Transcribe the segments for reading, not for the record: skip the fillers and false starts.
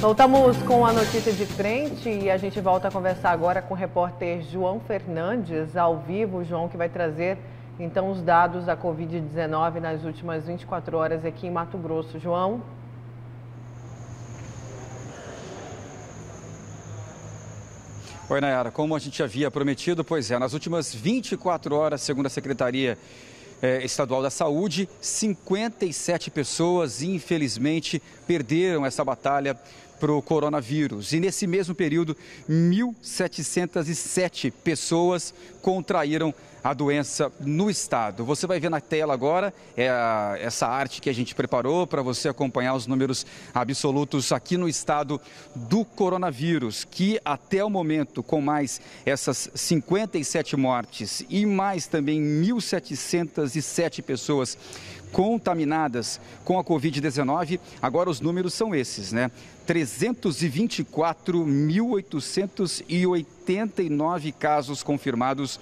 Voltamos com a notícia de frente e a gente volta a conversar agora com o repórter João Fernandes, ao vivo. João, que vai trazer então os dados da Covid-19 nas últimas 24 horas aqui em Mato Grosso. João? Oi, Nayara. Como a gente havia prometido, pois é, nas últimas 24 horas, segundo a Secretaria Estadual da Saúde, 57 pessoas, infelizmente, perderam essa batalha para o coronavírus. E nesse mesmo período, 1.707 pessoas contraíram a doença no estado. Você vai ver na tela agora essa arte que a gente preparou para você acompanhar os números absolutos aqui no estado do coronavírus, que até o momento, com mais essas 57 mortes e mais também 1.707 pessoas contaminadas com a Covid-19, agora os números são esses, né? 324.889 casos confirmados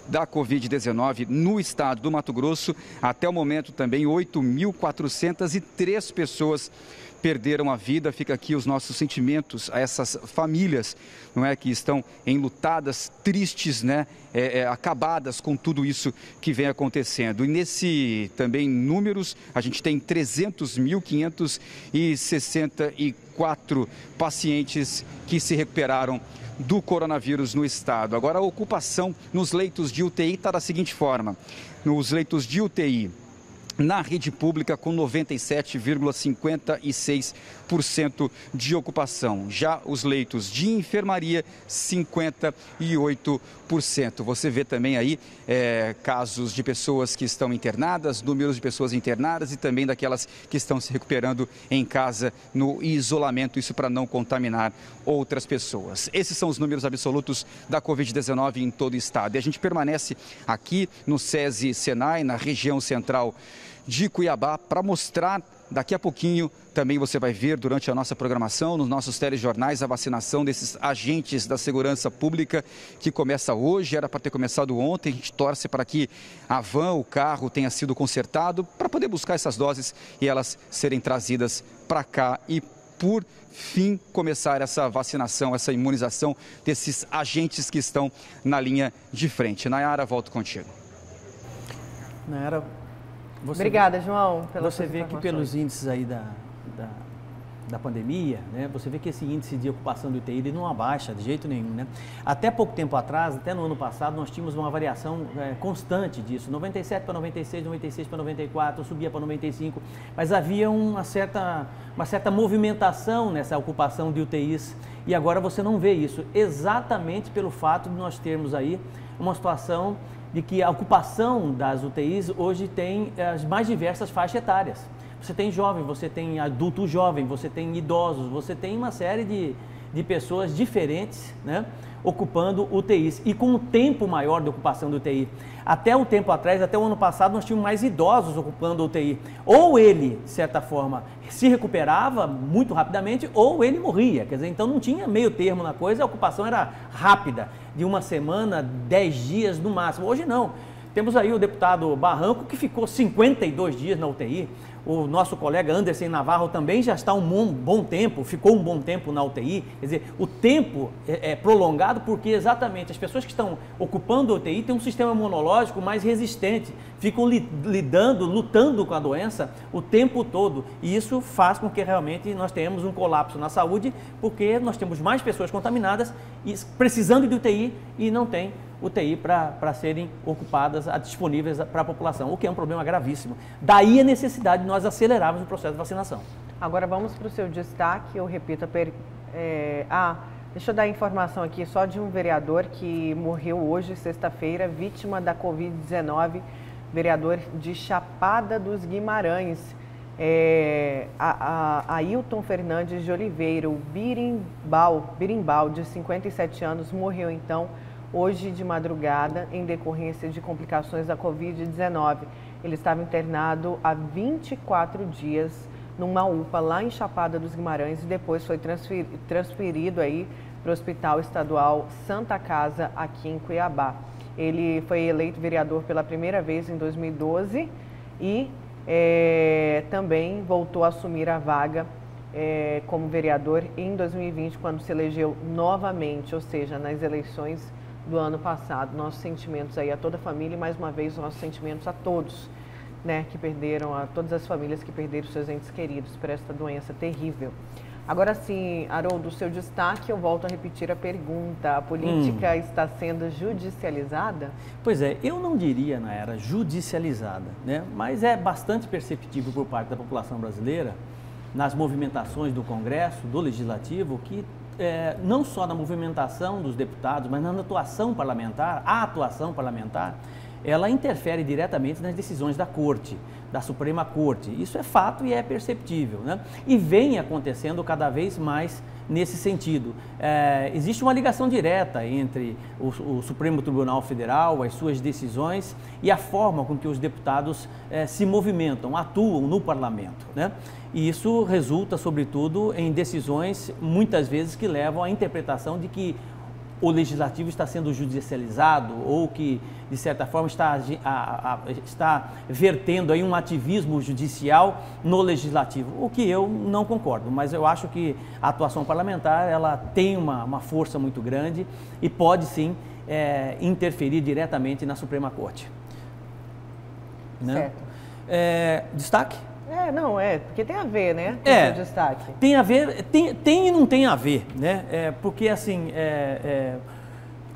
da Covid-19 no estado do Mato Grosso. Até o momento também 8.403 pessoas perderam a vida. Fica aqui os nossos sentimentos a essas famílias, não é, que estão enlutadas, tristes, né, acabadas com tudo isso que vem acontecendo. E nesse também números, a gente tem 300.564 pacientes que se recuperaram do coronavírus no estado. Agora, a ocupação nos leitos de UTI está da seguinte forma: nos leitos de UTI na rede pública, com 97,56% de ocupação. Já os leitos de enfermaria, 58%. Você vê também aí casos de pessoas que estão internadas, números de pessoas internadas e também daquelas que estão se recuperando em casa no isolamento, isso para não contaminar outras pessoas. Esses são os números absolutos da Covid-19 em todo o estado. E a gente permanece aqui no SESI-Senai, na região central de Cuiabá, para mostrar daqui a pouquinho. Também você vai ver durante a nossa programação, nos nossos telejornais, a vacinação desses agentes da segurança pública, que começa hoje, era para ter começado ontem. A gente torce para que a van, o carro, tenha sido consertado para poder buscar essas doses e elas serem trazidas para cá e, por fim, começar essa vacinação, essa imunização desses agentes que estão na linha de frente. Nayara, volto contigo. Nayara, obrigada, João. Você vê que pelos índices aí da pandemia, né, você vê que esse índice de ocupação do UTI ele não abaixa de jeito nenhum, né? Até pouco tempo atrás, até no ano passado, nós tínhamos uma variação constante disso, 97 para 96, 96 para 94, subia para 95, mas havia uma certa movimentação nessa ocupação de UTIs, e agora você não vê isso, exatamente pelo fato de nós termos aí uma situação de que a ocupação das UTIs hoje tem as mais diversas faixas etárias. Você tem jovem, você tem adulto jovem, você tem idosos, você tem uma série de pessoas diferentes, né, ocupando UTIs e com um tempo maior de ocupação do UTI. Até um tempo atrás, até o ano passado, nós tínhamos mais idosos ocupando UTI. Ou ele, de certa forma, se recuperava muito rapidamente, ou ele morria. Quer dizer, então não tinha meio termo na coisa, a ocupação era rápida, de uma semana, 10 dias no máximo. Hoje não. Temos aí o deputado Barranco, que ficou 52 dias na UTI. O nosso colega Anderson Navarro também já está um bom tempo, ficou um bom tempo na UTI. Quer dizer, o tempo é prolongado porque exatamente as pessoas que estão ocupando a UTI têm um sistema imunológico mais resistente, ficam lutando com a doença o tempo todo. E isso faz com que realmente nós tenhamos um colapso na saúde, porque nós temos mais pessoas contaminadas e precisando de UTI e não tem UTI para serem ocupadas, disponíveis para a população, o que é um problema gravíssimo. Daí a necessidade de nós acelerarmos o processo de vacinação. Agora vamos para o seu destaque, eu repito, deixa eu dar informação aqui só de um vereador que morreu hoje, sexta-feira, vítima da Covid-19, vereador de Chapada dos Guimarães, Ailton Fernandes de Oliveira, o Birimbau, de 57 anos, morreu então hoje de madrugada, em decorrência de complicações da Covid-19. Ele estava internado há 24 dias numa UPA lá em Chapada dos Guimarães e depois foi transferido aí para o Hospital Estadual Santa Casa, aqui em Cuiabá. Ele foi eleito vereador pela primeira vez em 2012 e também voltou a assumir a vaga como vereador em 2020, quando se elegeu novamente, ou seja, nas eleições do ano passado. Nossos sentimentos aí a toda a família e, mais uma vez, nossos sentimentos a todos, né, que perderam, a todas as famílias que perderam seus entes queridos por esta doença terrível. Agora sim, Haroldo, o seu destaque, eu volto a repetir a pergunta. A política está sendo judicializada? Pois é, eu não diria na era judicializada, né? Mas é bastante perceptível por parte da população brasileira, nas movimentações do Congresso, do Legislativo, que não só na movimentação dos deputados, mas na atuação parlamentar, a atuação parlamentar, ela interfere diretamente nas decisões da Corte, da Suprema Corte. Isso é fato e é perceptível, né? E vem acontecendo cada vez mais nesse sentido. Existe uma ligação direta entre o Supremo Tribunal Federal, as suas decisões e a forma com que os deputados se movimentam, atuam no parlamento, né? E isso resulta, sobretudo, em decisões, muitas vezes, que levam à interpretação de que o legislativo está sendo judicializado ou que, de certa forma, está vertendo aí um ativismo judicial no legislativo, o que eu não concordo, mas eu acho que a atuação parlamentar ela tem uma força muito grande e pode sim interferir diretamente na Suprema Corte. Né? Certo. Destaque? Porque tem a ver, né, com o seu destaque. Tem a ver, tem e não tem a ver, né, porque assim,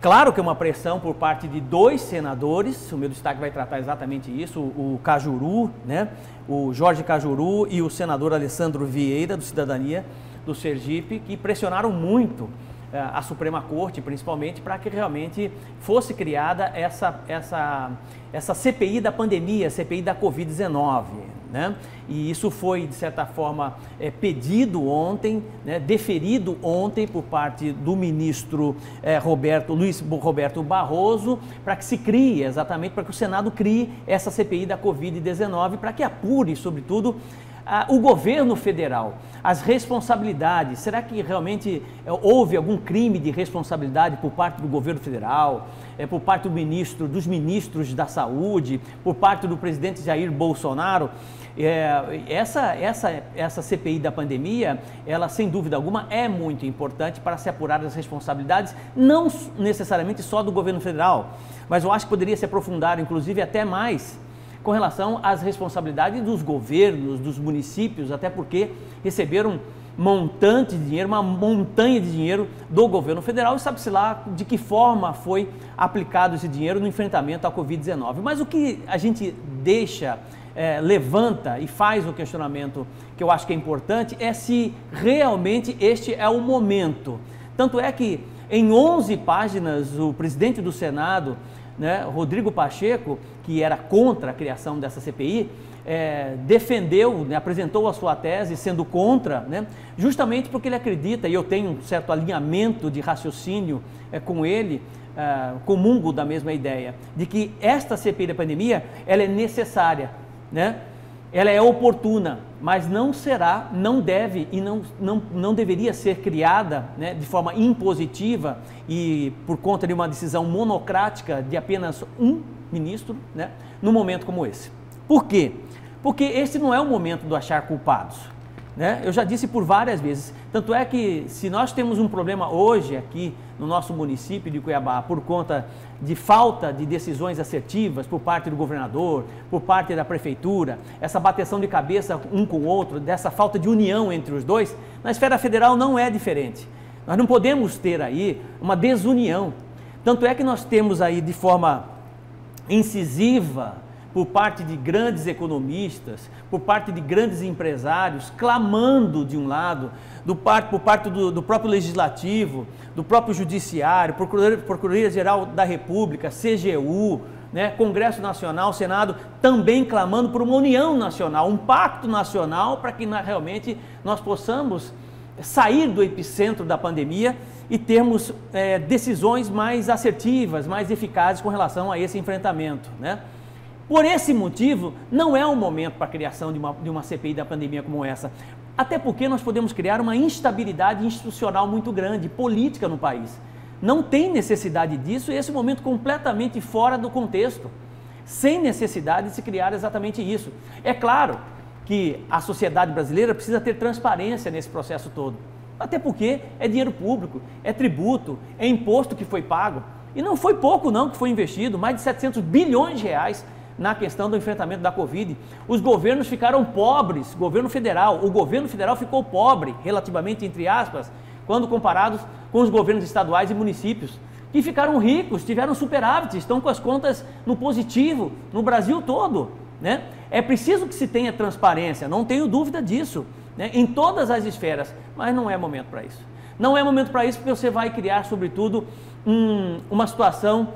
claro que é uma pressão por parte de 2 senadores, o meu destaque vai tratar exatamente isso, o Cajuru, né, o Jorge Cajuru e o senador Alessandro Vieira, do Cidadania, do Sergipe, que pressionaram muito a Suprema Corte, principalmente, para que realmente fosse criada essa CPI da pandemia, CPI da Covid-19, né? E isso foi, de certa forma, pedido ontem, né, deferido ontem por parte do ministro Luiz Roberto Barroso, para que se crie, exatamente, para que o Senado crie essa CPI da Covid-19, para que apure, sobretudo, o governo federal, as responsabilidades. Será que realmente houve algum crime de responsabilidade por parte do governo federal, por parte dos ministros da saúde, por parte do presidente Jair Bolsonaro? Essa CPI da pandemia, ela sem dúvida alguma é muito importante para se apurar as responsabilidades, não necessariamente só do governo federal, mas eu acho que poderia se aprofundar, inclusive, até mais com relação às responsabilidades dos governos, dos municípios, até porque receberam montante de dinheiro, uma montanha de dinheiro do governo federal, e sabe-se lá de que forma foi aplicado esse dinheiro no enfrentamento à Covid-19. Mas o que a gente levanta e faz o questionamento que eu acho que é importante é se realmente este é o momento. Tanto é que em 11 páginas o presidente do Senado, né, Rodrigo Pacheco, que era contra a criação dessa CPI, defendeu, né, apresentou a sua tese sendo contra, né, justamente porque ele acredita, e eu tenho um certo alinhamento de raciocínio com ele, comungo da mesma ideia, de que esta CPI da pandemia ela é necessária, né? Ela é oportuna, mas não será, não deve e não deveria ser criada, né, de forma impositiva e por conta de uma decisão monocrática de apenas um ministro, né, num momento como esse. Por quê? Porque esse não é o momento do achar culpados, né? Eu já disse por várias vezes, tanto é que se nós temos um problema hoje aqui no nosso município de Cuiabá por conta de falta de decisões assertivas por parte do governador, por parte da prefeitura, essa bateção de cabeça um com o outro, dessa falta de união entre os dois, na esfera federal não é diferente. Nós não podemos ter aí uma desunião. Tanto é que nós temos aí de forma incisiva, por parte de grandes economistas, por parte de grandes empresários, clamando de um lado, por parte do próprio Legislativo, do próprio Judiciário, Procuradoria-Geral da República, CGU, né, Congresso Nacional, Senado, também clamando por uma união nacional, um pacto nacional para que realmente nós possamos sair do epicentro da pandemia e termos decisões mais assertivas, mais eficazes com relação a esse enfrentamento, né? Por esse motivo, não é um momento para a criação de uma CPI da pandemia como essa, até porque nós podemos criar uma instabilidade institucional muito grande, política no país. Não tem necessidade disso e esse momento completamente fora do contexto, sem necessidade de se criar exatamente isso. É claro que a sociedade brasileira precisa ter transparência nesse processo todo. Até porque é dinheiro público, é tributo, é imposto que foi pago. E não foi pouco não que foi investido, mais de 700 bilhões de reais na questão do enfrentamento da Covid. Os governos ficaram pobres, o governo federal ficou pobre, relativamente, entre aspas, quando comparados com os governos estaduais e municípios, que ficaram ricos, tiveram superávit, estão com as contas no positivo, no Brasil todo, né? É preciso que se tenha transparência, não tenho dúvida disso, né? Em todas as esferas, mas não é momento para isso. Não é momento para isso porque você vai criar, sobretudo, uma situação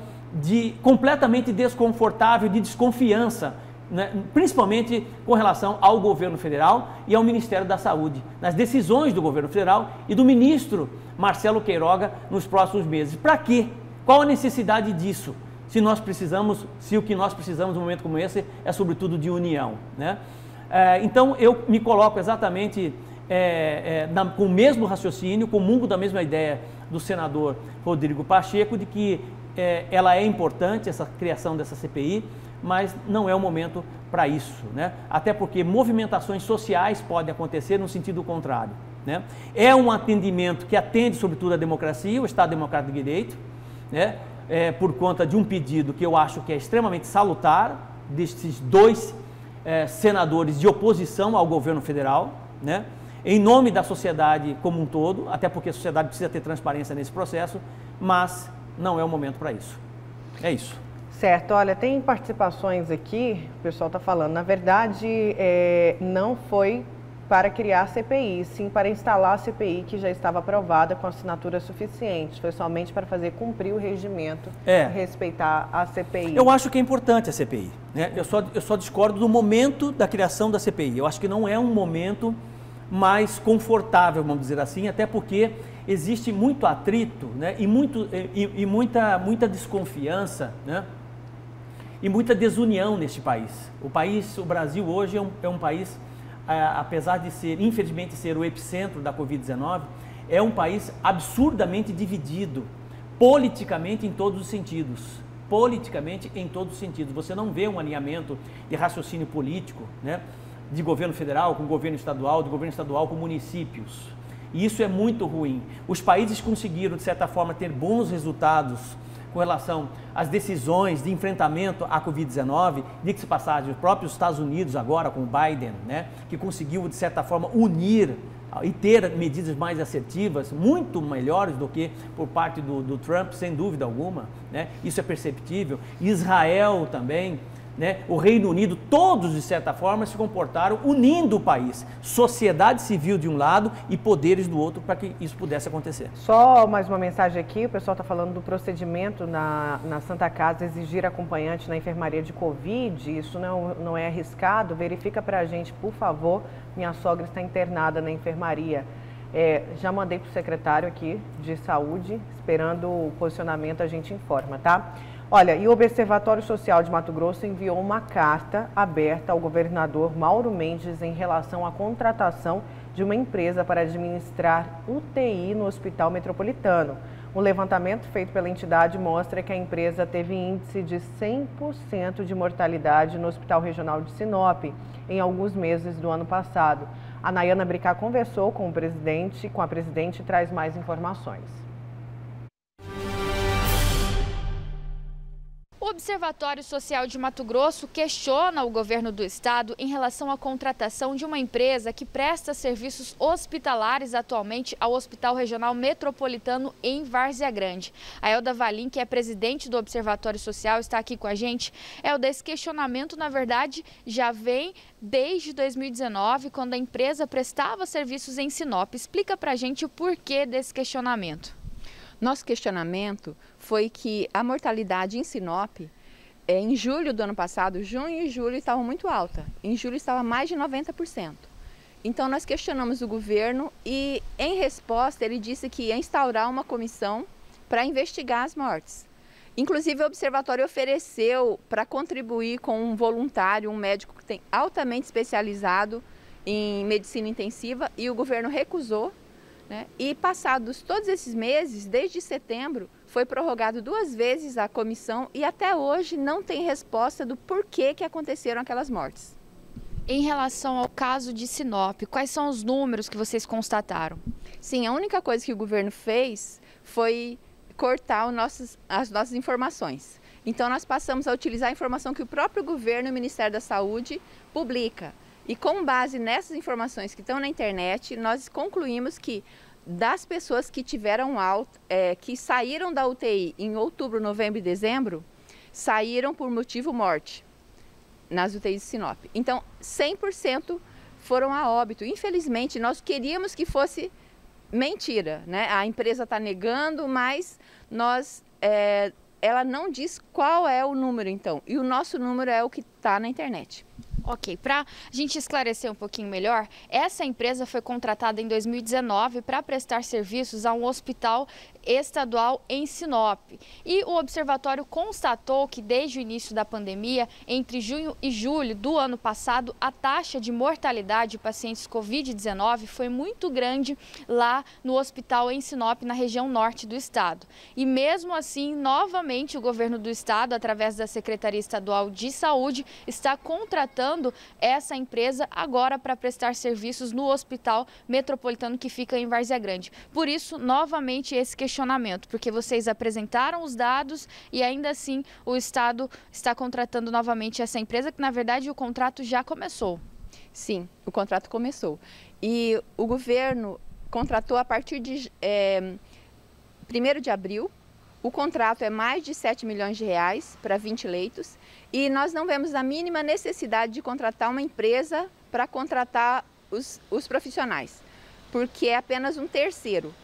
completamente desconfortável, de desconfiança, né? Principalmente com relação ao governo federal e ao Ministério da Saúde, nas decisões do governo federal e do ministro Marcelo Queiroga nos próximos meses. Para quê? Qual a necessidade disso? Se o que nós precisamos num momento como esse é sobretudo de união, né? Então eu me coloco exatamente com o mesmo raciocínio, comungo da mesma ideia do senador Rodrigo Pacheco, de que ela é importante, essa criação dessa CPI, mas não é o momento para isso, né? Até porque movimentações sociais podem acontecer no sentido contrário, né? É um atendimento que atende sobretudo a democracia, o Estado Democrático de Direito, né? Por conta de um pedido que eu acho que é extremamente salutar, desses dois senadores de oposição ao governo federal, né? Em nome da sociedade como um todo, até porque a sociedade precisa ter transparência nesse processo, mas não é o momento para isso. É isso. Certo, olha, tem participações aqui, o pessoal está falando, na verdade não foi para criar a CPI, sim para instalar a CPI que já estava aprovada com assinatura suficiente, foi somente para fazer cumprir o regimento e respeitar a CPI. Eu acho que é importante a CPI, né? Eu só discordo do momento da criação da CPI, eu acho que não é um momento mais confortável, vamos dizer assim, até porque existe muito atrito, né? E muita desconfiança, né? E muita desunião neste país. O Brasil hoje é um país, apesar de infelizmente ser o epicentro da Covid-19, é um país absurdamente dividido, politicamente em todos os sentidos. Politicamente em todos os sentidos. Você não vê um alinhamento de raciocínio político, né? De governo federal com governo estadual, de governo estadual com municípios. E isso é muito ruim. Os países conseguiram, de certa forma, ter bons resultados com relação às decisões de enfrentamento à Covid-19, de que se passagem, os próprios Estados Unidos agora com o Biden, né, que conseguiu, de certa forma, unir e ter medidas mais assertivas, muito melhores do que por parte do Trump, sem dúvida alguma, né? Isso é perceptível. Israel também, né? O Reino Unido, todos de certa forma se comportaram unindo o país, sociedade civil de um lado e poderes do outro, para que isso pudesse acontecer. Só mais uma mensagem aqui, o pessoal está falando do procedimento na Santa Casa, exigir acompanhante na enfermaria de Covid, isso não é arriscado? Verifica para a gente, por favor, minha sogra está internada na enfermaria. Já mandei para o secretário aqui de saúde, esperando o posicionamento a gente informa, tá? Olha, e o Observatório Social de Mato Grosso enviou uma carta aberta ao governador Mauro Mendes em relação à contratação de uma empresa para administrar UTI no Hospital Metropolitano. Um levantamento feito pela entidade mostra que a empresa teve índice de 100% de mortalidade no Hospital Regional de Sinop em alguns meses do ano passado. A Nayana Bricá conversou com a presidente e traz mais informações. O Observatório Social de Mato Grosso questiona o governo do estado em relação à contratação de uma empresa que presta serviços hospitalares atualmente ao Hospital Regional Metropolitano em Várzea Grande. A Elda Valim, que é presidente do Observatório Social, está aqui com a gente. Elda, esse questionamento, na verdade, já vem desde 2019, quando a empresa prestava serviços em Sinop. Explica pra gente o porquê desse questionamento. Nosso questionamento foi que a mortalidade em Sinop, em julho do ano passado, junho e julho estavam muito alta. Em julho estava mais de 90%. Então nós questionamos o governo e, em resposta, ele disse que ia instaurar uma comissão para investigar as mortes. Inclusive o observatório ofereceu para contribuir com um voluntário, um médico que tem altamente especializado em medicina intensiva, e o governo recusou. E passados todos esses meses, desde setembro, foi prorrogado 2 vezes a comissão e até hoje não tem resposta do porquê que aconteceram aquelas mortes. Em relação ao caso de Sinop, quais são os números que vocês constataram? Sim, a única coisa que o governo fez foi cortar as nossas informações. Então, nós passamos a utilizar a informação que o próprio governo e o Ministério da Saúde publica. E com base nessas informações que estão na internet, nós concluímos que das pessoas que tiveram alta, que saíram da UTI em outubro, novembro e dezembro, saíram por motivo morte nas UTIs de Sinop. Então, 100% foram a óbito. Infelizmente, nós queríamos que fosse mentira, né? A empresa está negando, mas ela não diz qual é o número, então. E o nosso número é o que está na internet. Ok, para a gente esclarecer um pouquinho melhor, essa empresa foi contratada em 2019 para prestar serviços a um hospital estadual em Sinop. E o observatório constatou que desde o início da pandemia, entre junho e julho do ano passado, a taxa de mortalidade de pacientes Covid-19 foi muito grande lá no hospital em Sinop, na região norte do estado. E mesmo assim, novamente, o governo do estado, através da Secretaria Estadual de Saúde, está contratando essa empresa agora para prestar serviços no Hospital Metropolitano que fica em Várzea Grande. Por isso, novamente, esse questionamento, porque vocês apresentaram os dados e ainda assim o Estado está contratando novamente essa empresa, que na verdade o contrato já começou. Sim, o contrato começou. E o governo contratou a partir de 1º de abril. O contrato é mais de 7 milhões de reais para 20 leitos e nós não vemos a mínima necessidade de contratar uma empresa para contratar os profissionais, porque é apenas um terceiro.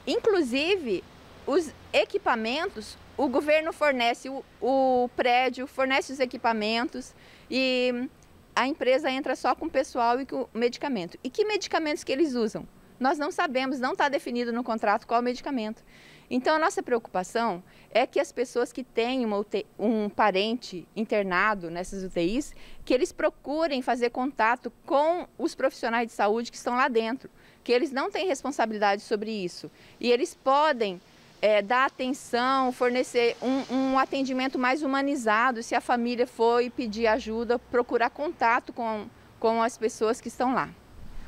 Inclusive, os equipamentos, o governo fornece o prédio, fornece os equipamentos e a empresa entra só com o pessoal e com o medicamento. E que medicamentos que eles usam? Nós não sabemos, não está definido no contrato qual medicamento. Então, a nossa preocupação é que as pessoas que têm um parente internado nessas UTIs, que eles procurem fazer contato com os profissionais de saúde que estão lá dentro, que eles não têm responsabilidade sobre isso. E eles podem dar atenção, fornecer um atendimento mais humanizado, se a família for e pedir ajuda, procurar contato com as pessoas que estão lá.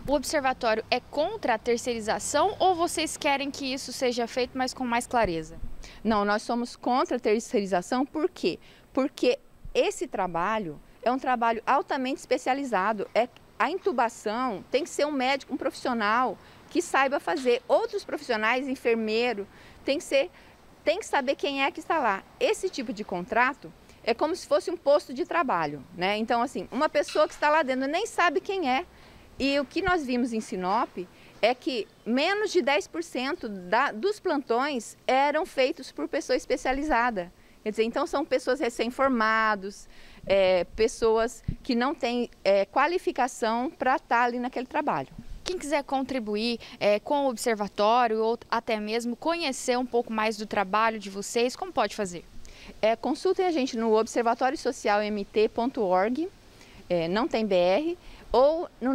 O observatório é contra a terceirização ou vocês querem que isso seja feito, mas com mais clareza? Não, nós somos contra a terceirização, por quê? Porque esse trabalho é um trabalho altamente especializado. A intubação tem que ser um médico, um profissional que saiba fazer. Outros profissionais, enfermeiro, tem que saber quem é que está lá. Esse tipo de contrato é como se fosse um posto de trabalho, né? Então, assim, uma pessoa que está lá dentro nem sabe quem é. E o que nós vimos em Sinop é que menos de 10% dos plantões eram feitos por pessoa especializada. Quer dizer, então são pessoas recém-formados, pessoas que não têm qualificação para estar ali naquele trabalho. Quem quiser contribuir com o observatório ou até mesmo conhecer um pouco mais do trabalho de vocês, como pode fazer? Consultem a gente no observatoriosocialmt.org, não tem BR, ou na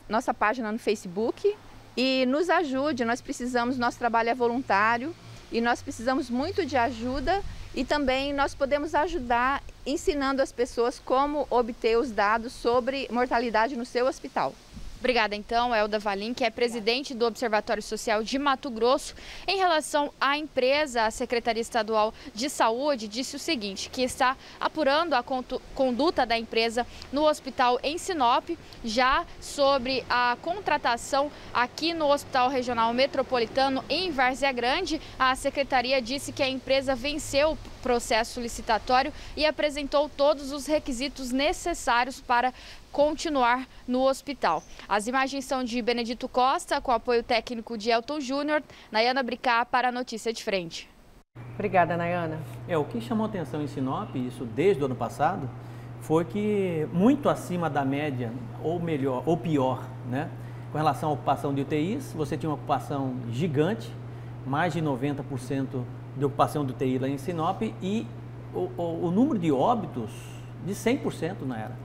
nossa página no Facebook e nos ajude. Nós precisamos, nosso trabalho é voluntário e nós precisamos muito de ajuda e também nós podemos ajudar ensinando as pessoas como obter os dados sobre mortalidade no seu hospital. Obrigada, então, Elda Valim, que é presidente do Observatório Social de Mato Grosso. Em relação à empresa, a Secretaria Estadual de Saúde disse o seguinte, que está apurando a conduta da empresa no hospital em Sinop, já sobre a contratação aqui no Hospital Regional Metropolitano em Várzea Grande. A Secretaria disse que a empresa venceu o processo licitatório e apresentou todos os requisitos necessários para continuar no hospital. As imagens são de Benedito Costa, com apoio técnico de Elton Júnior. Nayana Bricá para a Notícia de Frente. Obrigada, Nayana. O que chamou atenção em Sinop, isso desde o ano passado, foi que muito acima da média, ou melhor, ou pior, né? Com relação à ocupação de UTIs, você tinha uma ocupação gigante, mais de 90% de ocupação de UTI lá em Sinop e o número de óbitos de 100% na era.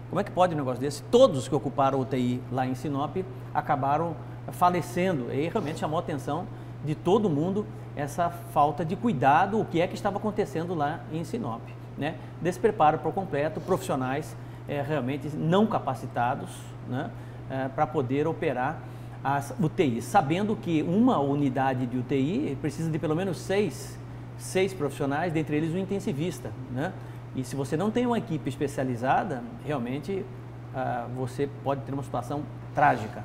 Como é que pode um negócio desse? Todos que ocuparam o UTI lá em Sinop acabaram falecendo. E realmente chamou a atenção de todo mundo essa falta de cuidado, o que é que estava acontecendo lá em Sinop, né? Despreparo por completo, profissionais realmente não capacitados, né, para poder operar as UTIs, sabendo que uma unidade de UTI precisa de pelo menos seis profissionais, dentre eles o intensivista, né? E se você não tem uma equipe especializada, realmente você pode ter uma situação trágica.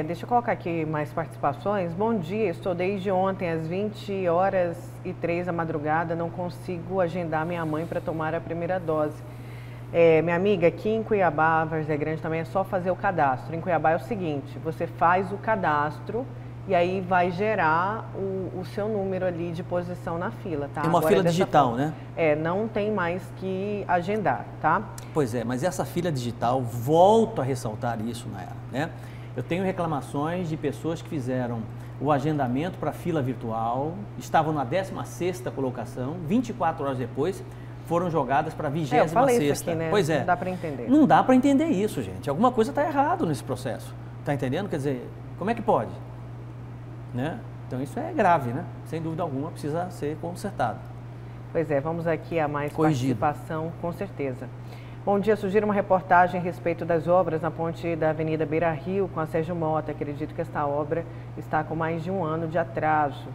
Deixa eu colocar aqui mais participações. Bom dia, estou desde ontem às 20h03 da madrugada, não consigo agendar minha mãe para tomar a primeira dose. Minha amiga, aqui em Cuiabá, Várzea Grande, também é só fazer o cadastro. Em Cuiabá é o seguinte, você faz o cadastro e aí vai gerar o seu número ali de posição na fila, tá? É uma fila digital, forma, né? Não tem mais que agendar, tá? Pois é, mas essa fila digital, volto a ressaltar isso, Nayara, né? Eu tenho reclamações de pessoas que fizeram o agendamento para a fila virtual, estavam na 16ª colocação, 24 horas depois foram jogadas para a 26ª. Eu falei isso aqui, né? Pois é. Não dá para entender. Não dá para entender isso, gente. Alguma coisa está errado nesse processo. Está entendendo? Quer dizer, como é que pode? Né? Então isso é grave, né? Sem dúvida alguma, precisa ser consertado. Pois é, vamos aqui a mais Corrigido. participação, com certeza. Bom dia, sugiro uma reportagem a respeito das obras na ponte da Avenida Beira Rio com a Sérgio Mota. Acredito que esta obra está com mais de 1 ano de atraso.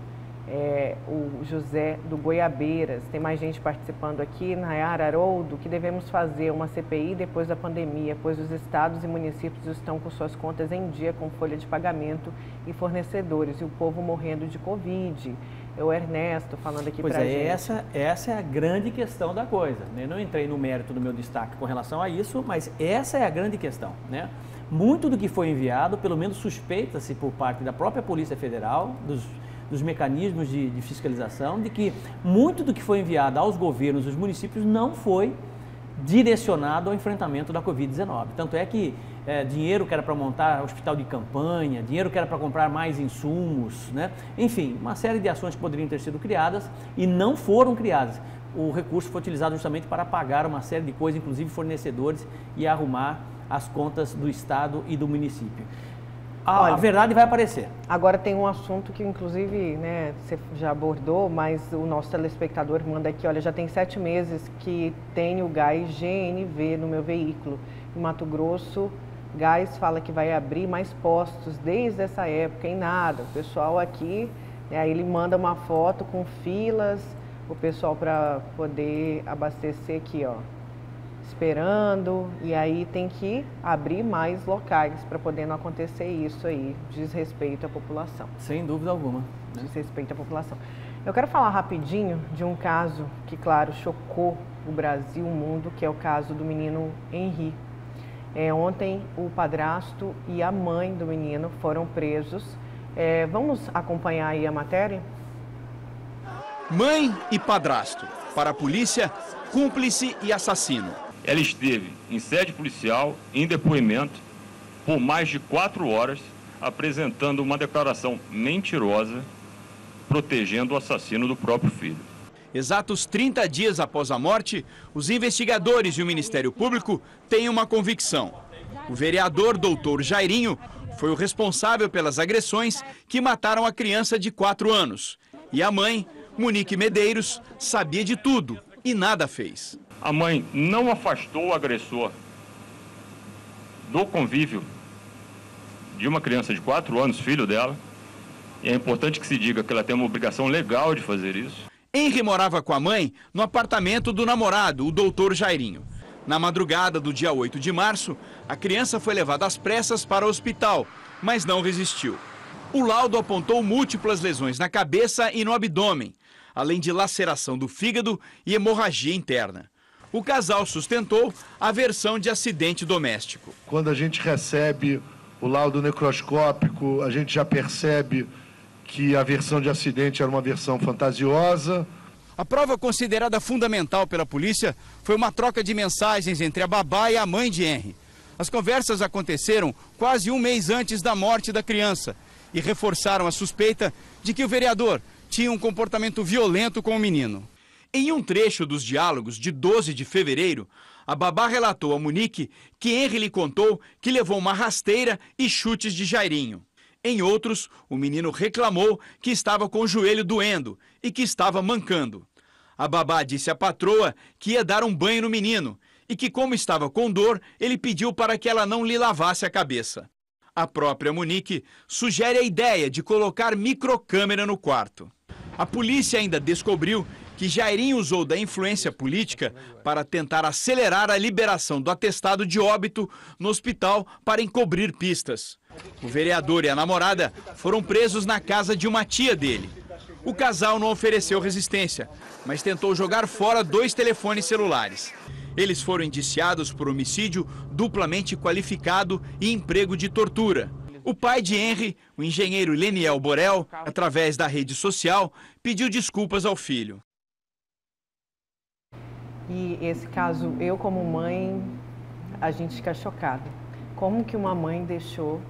O José do Goiabeiras, tem mais gente participando aqui. Nayara, Haroldo, que devemos fazer uma CPI depois da pandemia, pois os estados e municípios estão com suas contas em dia com folha de pagamento e fornecedores, e o povo morrendo de Covid. O Ernesto falando aqui pra gente. Essa é a grande questão da coisa, né? Eu não entrei no mérito do meu destaque com relação a isso, mas essa é a grande questão, né? Muito do que foi enviado, pelo menos suspeita-se por parte da própria Polícia Federal, dos mecanismos de fiscalização, de que muito do que foi enviado aos governos, os municípios, não foi direcionado ao enfrentamento da Covid-19. Tanto é que dinheiro que era para montar hospital de campanha, dinheiro que era para comprar mais insumos, né? Enfim, uma série de ações que poderiam ter sido criadas e não foram criadas. O recurso foi utilizado justamente para pagar uma série de coisas, inclusive fornecedores, e arrumar as contas do Estado e do município. A verdade vai aparecer. Agora tem um assunto que, inclusive, né, você já abordou, mas o nosso telespectador manda aqui, olha, já tem 7 meses que tenho gás GNV no meu veículo. Em Mato Grosso, Gás fala que vai abrir mais postos desde essa época, em nada. O pessoal aqui, aí ele manda uma foto com filas, o pessoal para poder abastecer aqui, ó, esperando, e aí tem que abrir mais locais para poder não acontecer isso aí, desrespeito à população. Sem dúvida alguma. Né? Desrespeito à população. Eu quero falar rapidinho de um caso que, claro, chocou o Brasil, o mundo, que é o caso do menino Henri. Ontem o padrasto e a mãe do menino foram presos. Vamos acompanhar aí a matéria? Mãe e padrasto. Para a polícia, cúmplice e assassino. Ela esteve em sede policial, em depoimento, por mais de 4 horas, apresentando uma declaração mentirosa, protegendo o assassino do próprio filho. Exatos 30 dias após a morte, os investigadores e o Ministério Público têm uma convicção. O vereador doutor Jairinho foi o responsável pelas agressões que mataram a criança de 4 anos. E a mãe, Monique Medeiros, sabia de tudo e nada fez. A mãe não afastou o agressor do convívio de uma criança de 4 anos, filho dela. E é importante que se diga que ela tem uma obrigação legal de fazer isso. Henri morava com a mãe no apartamento do namorado, o doutor Jairinho. Na madrugada do dia 8 de março, a criança foi levada às pressas para o hospital, mas não resistiu. O laudo apontou múltiplas lesões na cabeça e no abdômen, além de laceração do fígado e hemorragia interna. O casal sustentou a versão de acidente doméstico. Quando a gente recebe o laudo necroscópico, a gente já percebe que a versão de acidente era uma versão fantasiosa. A prova considerada fundamental pela polícia foi uma troca de mensagens entre a babá e a mãe de Henri. As conversas aconteceram quase 1 mês antes da morte da criança e reforçaram a suspeita de que o vereador tinha um comportamento violento com o menino. Em um trecho dos diálogos de 12 de fevereiro, a babá relatou a Monique que Henri lhe contou que levou uma rasteira e chutes de Jairinho. Em outros, o menino reclamou que estava com o joelho doendo e que estava mancando. A babá disse à patroa que ia dar um banho no menino e que, como estava com dor, ele pediu para que ela não lhe lavasse a cabeça. A própria Monique sugere a ideia de colocar microcâmera no quarto. A polícia ainda descobriu que Jairinho usou da influência política para tentar acelerar a liberação do atestado de óbito no hospital para encobrir pistas. O vereador e a namorada foram presos na casa de uma tia dele. O casal não ofereceu resistência, mas tentou jogar fora 2 telefones celulares. Eles foram indiciados por homicídio duplamente qualificado e emprego de tortura. O pai de Henry, o engenheiro Leniel Borel, através da rede social, pediu desculpas ao filho. E esse caso, eu como mãe, a gente fica chocada. Como que uma mãe deixou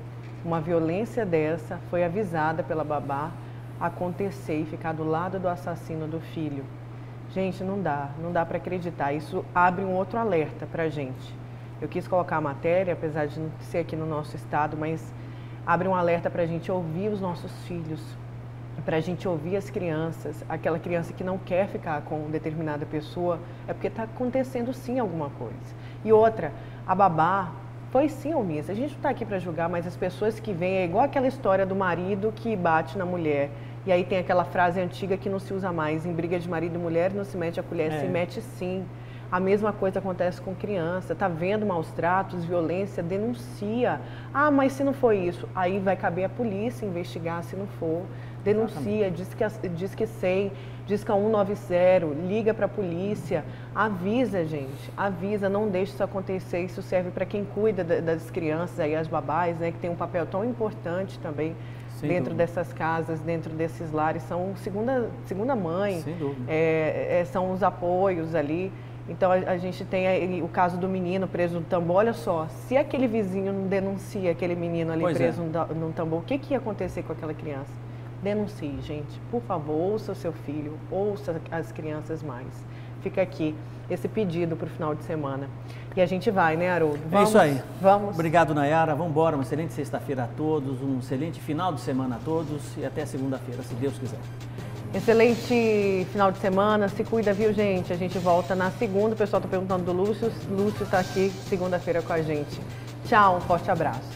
uma violência dessa, foi avisada pela babá, acontecer e ficar do lado do assassino do filho? Gente, não dá para acreditar. Isso abre um outro alerta para a gente. Eu quis colocar a matéria, apesar de não ser aqui no nosso estado, mas abre um alerta para a gente ouvir os nossos filhos, para a gente ouvir as crianças. Aquela criança que não quer ficar com determinada pessoa é porque está acontecendo sim alguma coisa. E outra, a babá foi sim omissa. A gente não está aqui para julgar, mas as pessoas que vêm, é igual aquela história do marido que bate na mulher. E aí tem aquela frase antiga que não se usa mais: em briga de marido e mulher não se mete a colher, se mete sim. A mesma coisa acontece com criança, tá vendo maus tratos, violência, denuncia. Ah, mas se não foi isso, aí vai caber a polícia investigar se não for. Denuncia, diz que 100, diz que 190, liga para a polícia, avisa, gente, avisa, não deixe isso acontecer. Isso serve para quem cuida das crianças, aí, as babás, né, que tem um papel tão importante também dentro dessas casas, dentro desses lares, são segunda mãe, são os apoios ali. Então a gente tem o caso do menino preso no tambor. Olha só, se aquele vizinho não denuncia aquele menino ali preso no tambor, o que ia acontecer com aquela criança? Denuncie, gente. Por favor, ouça o seu filho, ouça as crianças mais. Fica aqui esse pedido para o final de semana. E a gente vai, né, Haroldo? É isso aí. Vamos. Obrigado, Nayara. Vamos embora. Uma excelente sexta-feira a todos, um excelente final de semana a todos e até segunda-feira, se Deus quiser. Excelente final de semana. Se cuida, viu, gente? A gente volta na segunda. O pessoal está perguntando do Lúcio. Lúcio está aqui segunda-feira com a gente. Tchau, um forte abraço.